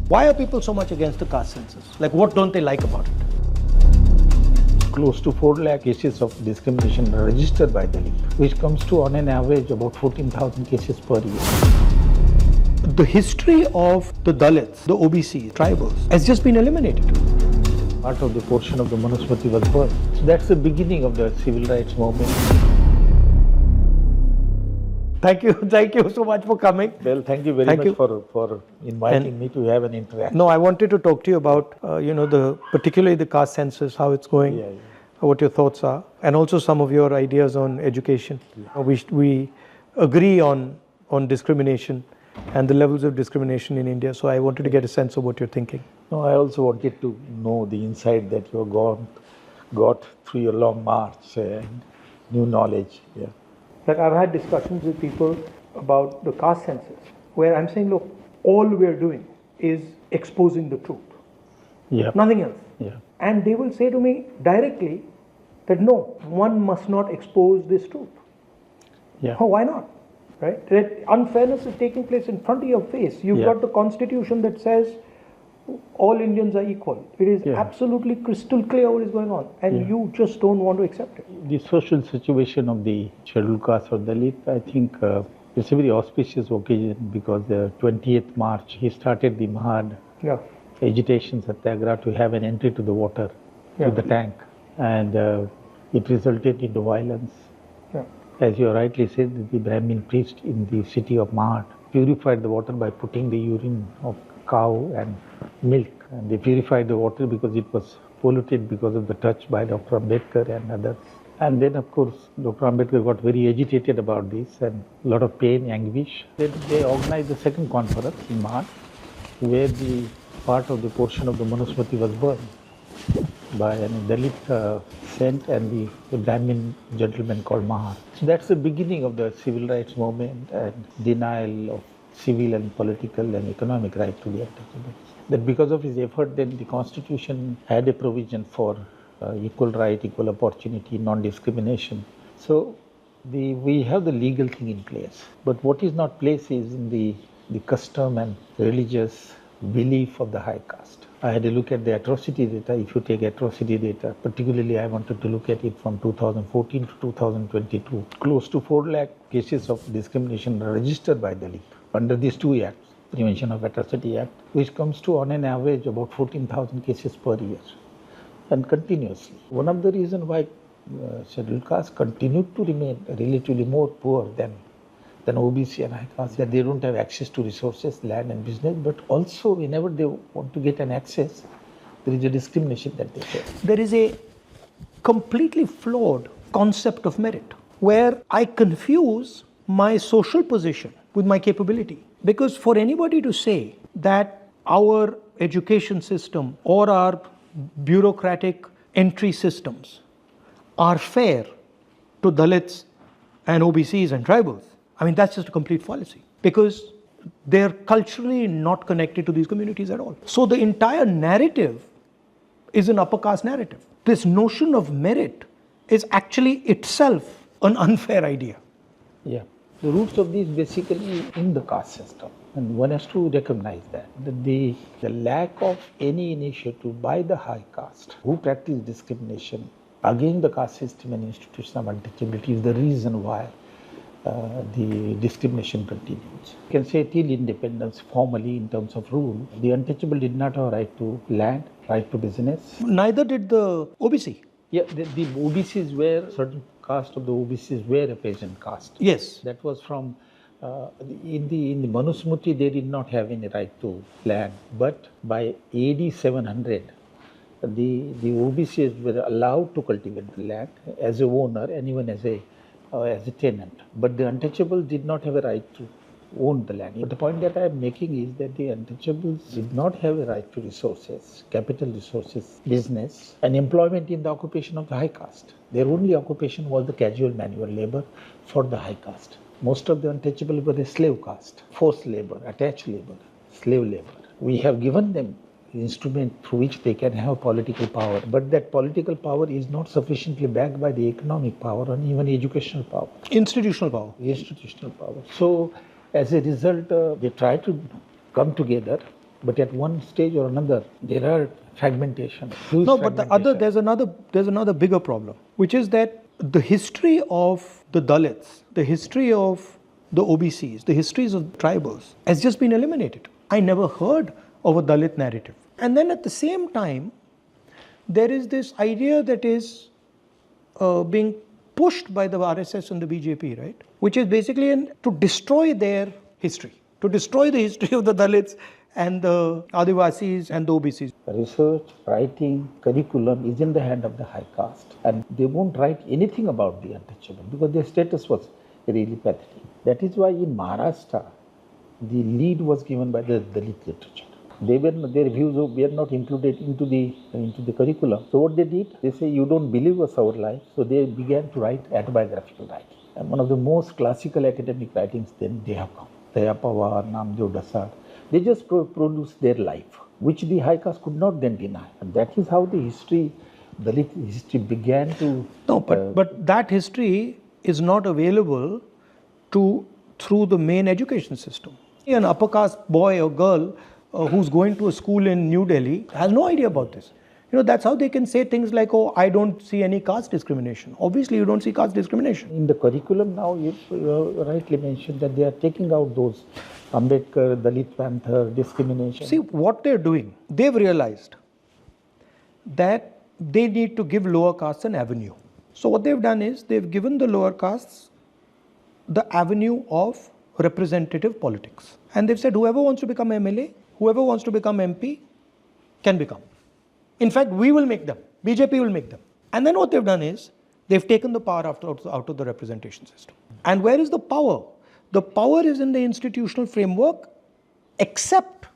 Why are people so much against the caste census? Like, what don't they like about it? Close to 4 lakh cases of discrimination are registered by the league, which comes to on an average about 14,000 cases per year. The history of the Dalits, the OBCs, tribals, has just been eliminated. Part of the portion of the Manusmriti was burned. So that's the beginning of the civil rights movement. Thank you so much for coming. Well, thank you very much for inviting me to have an interaction. No, I wanted to talk to you about, particularly the caste census, how it's going, what your thoughts are, and also some of your ideas on education. Yeah. We agree on discrimination and the levels of discrimination in India. So I wanted to get a sense of what you're thinking. No, I also wanted to know the insight that you got through your long march and new knowledge. Yeah. Like, I've had discussions with people about the caste census, where I'm saying, look, all we're doing is exposing the truth. Yeah. Nothing else. Yeah. And they will say to me directly that no, one must not expose this truth. Yeah. Oh, why not? Right? That unfairness is taking place in front of your face. You've got the constitution that says all Indians are equal. It is absolutely crystal clear what is going on, and you just don't want to accept it. The social situation of the scheduled caste or Dalit, I think it's a very auspicious occasion because the 20th March he started the Mahad agitation satyagraha to have an entry to the water with the tank, and it resulted into violence. As you rightly said, the Brahmin priest in the city of Mahad purified the water by putting the urine of cow and milk, and they purified the water because it was polluted because of the touch by Dr. Ambedkar and others. And then of course Dr. Ambedkar got very agitated about this and a lot of pain, anguish. Then they organized the second conference in Mahad, where the part of the portion of the Manusmriti was burned by a Dalit saint and the Brahmin gentleman called Mahad. So that's the beginning of the civil rights movement and denial of civil and political and economic right to the untouchables. That because of his effort, then the constitution had a provision for equal right, equal opportunity, non-discrimination. So we have the legal thing in place. But what is not placed is in the custom and religious belief of the high caste. I had a look at the atrocity data. If you take atrocity data, particularly I wanted to look at it from 2014 to 2022. Close to 4 lakh cases of discrimination are registered by the league under these two acts, Prevention of Atrocity Act, which comes to on an average about 14,000 cases per year and continuously. One of the reasons why scheduled castes continue to remain relatively more poor than OBC and high caste, that they don't have access to resources, land and business, but also whenever they want to get an access, there is a discrimination that they face. There is a completely flawed concept of merit, where I confuse my social position with my capability. Because for anybody to say that our education system or our bureaucratic entry systems are fair to Dalits and OBCs and tribals, I mean, that's just a complete fallacy, because they're culturally not connected to these communities at all. So the entire narrative is an upper caste narrative. This notion of merit is actually itself an unfair idea. Yeah. The roots of this basically in the caste system, and one has to recognize that the lack of any initiative by the high caste who practice discrimination against the caste system and institution of untouchability is the reason why the discrimination continues. You can say till independence formally in terms of rule, the untouchable did not have a right to land, right to business. Neither did the OBC. Yeah, the OBCs were, certain caste of the OBCs were a peasant caste. Yes. That was from, in the Manusmriti they did not have any right to land, but by AD 700, the OBCs were allowed to cultivate the land as a owner and even as a tenant. But the untouchables did not have a right to own the land. But the point that I am making is that the untouchables did not have a right to resources, capital resources, business, and employment in the occupation of the high caste. Their only occupation was the casual manual labor for the high caste. Most of the untouchables were a slave caste, forced labor, attached labor, slave labor. We have given them instrument through which they can have political power, but that political power is not sufficiently backed by the economic power and even educational power. Institutional power. Institutional power. So as a result, they try to come together But at one stage or another, there are fragmentation. No, but there's another bigger problem, which is that the history of the Dalits, the history of the OBCs, the histories of tribals has just been eliminated. I never heard of a Dalit narrative. And then at the same time, there is this idea that is being pushed by the RSS and the BJP, right? Which is basically to destroy their history, to destroy the history of the Dalits and the Adivasis and the OBCs. Research, writing, curriculum is in the hand of the high caste, and they won't write anything about the untouchable because their status was really pathetic. That is why in Maharashtra, the lead was given by the Dalit literature. Their views were not included into the curriculum. So what they did, they say, you don't believe us our life. So they began to write autobiographical writing. And one of the most classical academic writings then they have come. Daya Pawar, Namdev Dasar. They just produced their life, which the high caste could not then deny. And that is how the Dalit history began to... No, but that history is not available through the main education system. An upper caste boy or girl who's going to a school in New Delhi has no idea about this. That's how they can say things like, oh, I don't see any caste discrimination. Obviously, you don't see caste discrimination. In the curriculum now, you rightly mentioned that they are taking out those Ambedkar, Dalit Panther, discrimination. See, what they're doing, they've realized that they need to give lower castes an avenue. So what they've done is, they've given the lower castes the avenue of representative politics. And they've said, whoever wants to become MLA, whoever wants to become MP, can become. In fact, we will make them. BJP will make them. And then what they've done is, they've taken the power out of the representation system. And where is the power? The power is in the institutional framework, except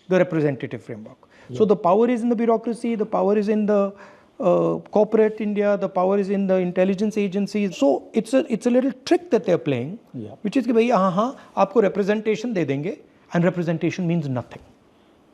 the representative framework. Yeah. So the power is in the bureaucracy, the power is in the corporate India, the power is in the intelligence agencies. So it's a little trick that they're playing, which is कि भैया हाँ आपको representation दे देंगे, and representation means nothing.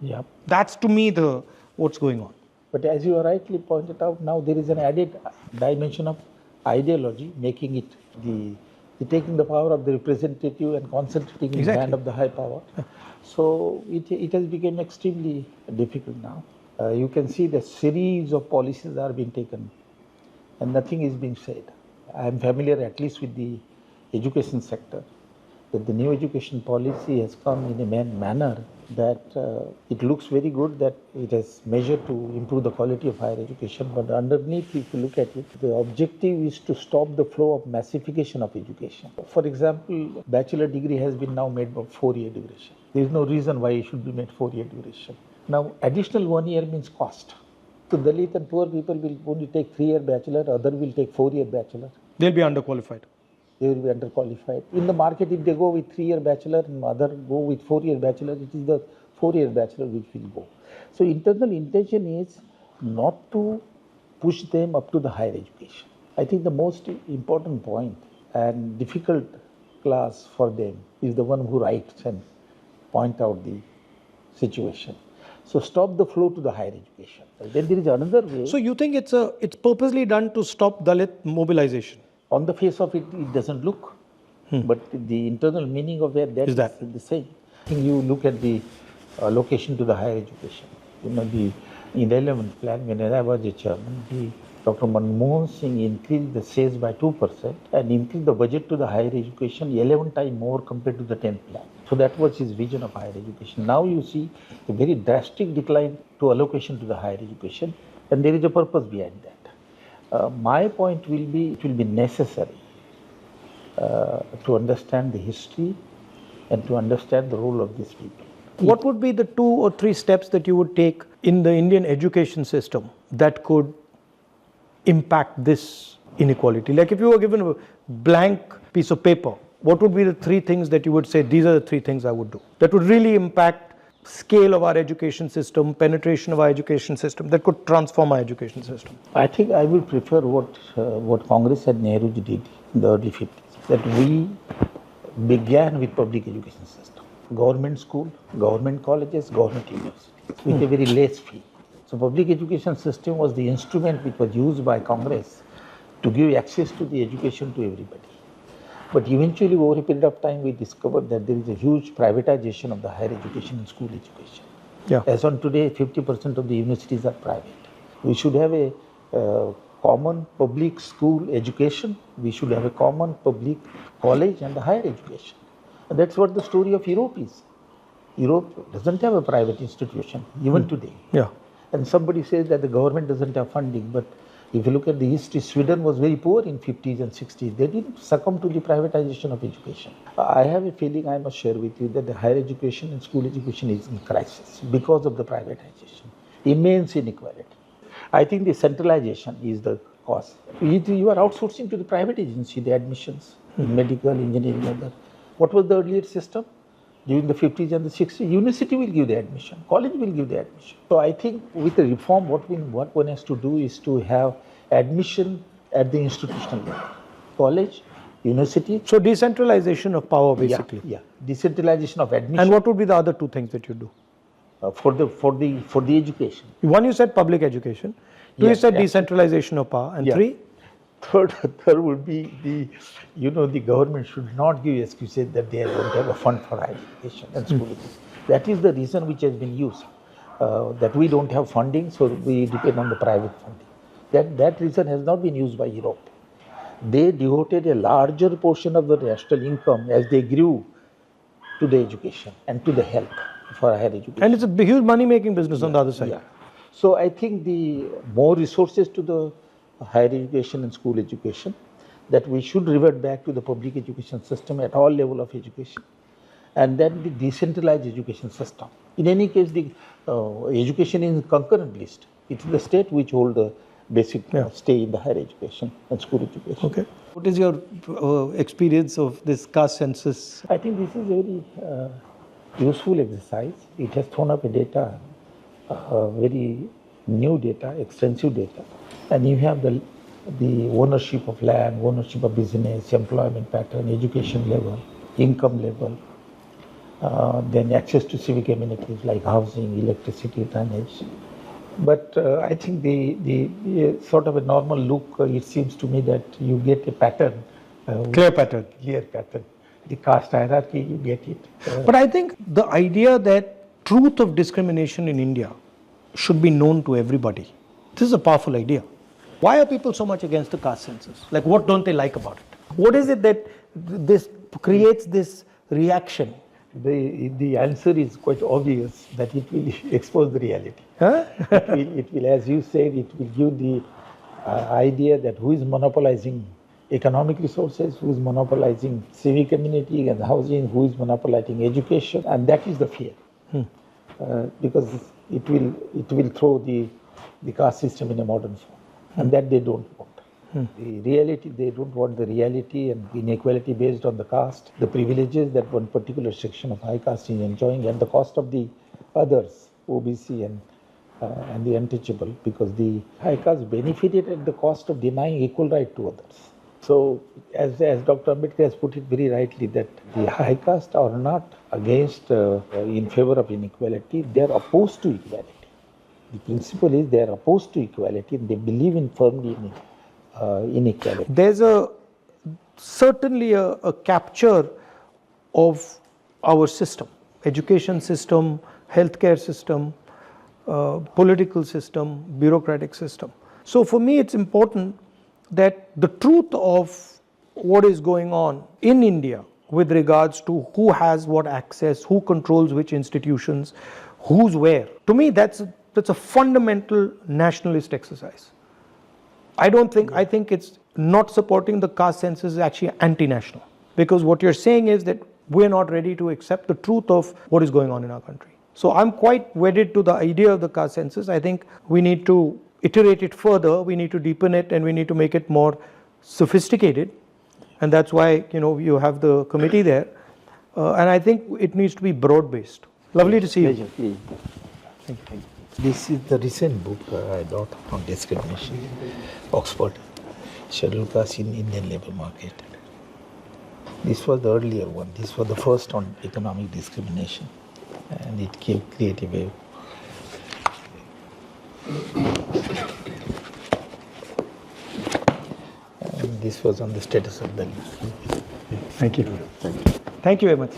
Yeah. That's to me what's going on. But as you rightly pointed out, now there is an added dimension of ideology, making it taking the power of the representative and concentrating in the hand of the high power. So it has become extremely difficult now. You can see the series of policies are being taken and nothing is being said. I am familiar at least with the education sector, that the new education policy has come in a manner that it looks very good, that it has measured to improve the quality of higher education, but underneath, if you look at it, the objective is to stop the flow of massification of education. For example, bachelor degree has been now made of 4-year duration. There is no reason why it should be made 4-year duration. Now, additional 1 year means cost. So Dalit and poor people will only take 3-year bachelor, other will take 4-year bachelor. They'll be underqualified. They will be underqualified. In the market, if they go with 3-year bachelor and other go with 4-year bachelor, it is the 4-year bachelor which will go. So internal intention is not to push them up to the higher education. I think the most important point and difficult class for them is the one who writes and point out the situation. So stop the flow to the higher education. Then there is another way. So you think it's purposely done to stop Dalit mobilization? On the face of it, it doesn't look. But the internal meaning of that is the same. I think you look at the allocation to the higher education. In the 11th plan, when I was a chairman, Dr. Manmohan Singh increased the sales by 2% and increased the budget to the higher education 11 times more compared to the 10th plan. So that was his vision of higher education. Now you see a very drastic decline to allocation to the higher education, and there is a purpose behind that. My point will be, it will be necessary to understand the history and to understand the role of these people. What would be the 2 or 3 steps that you would take in the Indian education system that could impact this inequality? Like if you were given a blank piece of paper, what would be the 3 things that you would say, these are the 3 things I would do, that would really impact scale of our education system, penetration of our education system, that could transform our education system? I think I will prefer what Congress and Nehru did in the early 50s, that we began with public education system, government school, government colleges, government universities, with a very less fee. So public education system was the instrument which was used by Congress to give access to the education to everybody. But eventually, over a period of time, we discovered that there is a huge privatization of the higher education and school education. Yeah. As on today, 50% of the universities are private. We should have a common public school education. We should have a common public college and a higher education. And that's what the story of Europe is. Europe doesn't have a private institution, even today. Yeah. And somebody says that the government doesn't have funding, but if you look at the history, Sweden was very poor in 50s and 60s. They didn't succumb to the privatization of education. I have a feeling, I must share with you, that the higher education and school education is in crisis because of the privatization. Immense inequality. I think the centralization is the cause. You are outsourcing to the private agency the admissions in medical, engineering, other. What was the earlier system? During the 50s and the 60s, university will give the admission, college will give the admission. So I think with the reform, what one has to do is to have admission at the institutional level. College, university. So decentralization of power, basically. Yeah, decentralization of admission. And what would be the other two things that you do? For the education. One, you said public education. Two, you said decentralization of power. And three? Third would be the government should not give excuses that they don't have a fund for higher education and school education. That is the reason which has been used, that we don't have funding, so we depend on the private funding. That reason has not been used by Europe. They devoted a larger portion of the national income as they grew to the education and to the health for higher education. And it's a huge money-making business on the other side. Yeah. So I think the more resources to the higher education and school education, that we should revert back to the public education system at all level of education, and then the decentralized education system. In any case, the education is concurrent list. It's the state which hold the basic stay in the higher education and school education. Okay. What is your experience of this caste census? I think this is a very useful exercise. It has thrown up a data, very new data, extensive data. And you have the ownership of land, ownership of business, employment pattern, education level, income level, then access to civic amenities like housing, electricity, drainage. But I think the sort of a normal look, it seems to me that you get a pattern. Clear pattern. Clear pattern. The caste hierarchy, you get it. But I think the idea that truth of discrimination in India should be known to everybody. This is a powerful idea. Why are people so much against the caste census? Like, what don't they like about it? What is it that this creates this reaction? The answer is quite obvious, that it will expose the reality. Huh? it will, as you said, it will give the idea that who is monopolizing economic resources, who is monopolizing civic amenity and housing, who is monopolizing education, and that is the fear. Because it will throw the caste system in a modern form, and that they don't want. The reality, they don't want the reality and inequality based on the caste, the privileges that one particular section of high caste is enjoying, and the cost of the others, OBC and the untouchable, because the high caste benefited at the cost of denying equal right to others. So, as Dr. Ambedkar has put it very rightly, that the high caste are not against, in favor of inequality, they are opposed to equality. The principle is they are opposed to equality and they believe in firmly in inequality. There's certainly a capture of our system, education system, healthcare system, political system, bureaucratic system. So for me it's important that the truth of what is going on in India with regards to who has what access, who controls which institutions, who's where. To me that's a fundamental nationalist exercise. I think it's not supporting the caste census is actually anti-national, because what you're saying is that we're not ready to accept the truth of what is going on in our country. So I'm quite wedded to the idea of the caste census. I think we need to iterate it further, we need to deepen it, and we need to make it more sophisticated. And that's why you have the committee there. And I think it needs to be broad-based. Lovely to see you. Pleasure. Thank you. This is the recent book I got on discrimination, Oxford, Scheduled Caste in Indian Labour Market. This was the earlier one. This was the first on economic discrimination, and it created a wave. And this was on the status of the. Thank you. Thank you very much.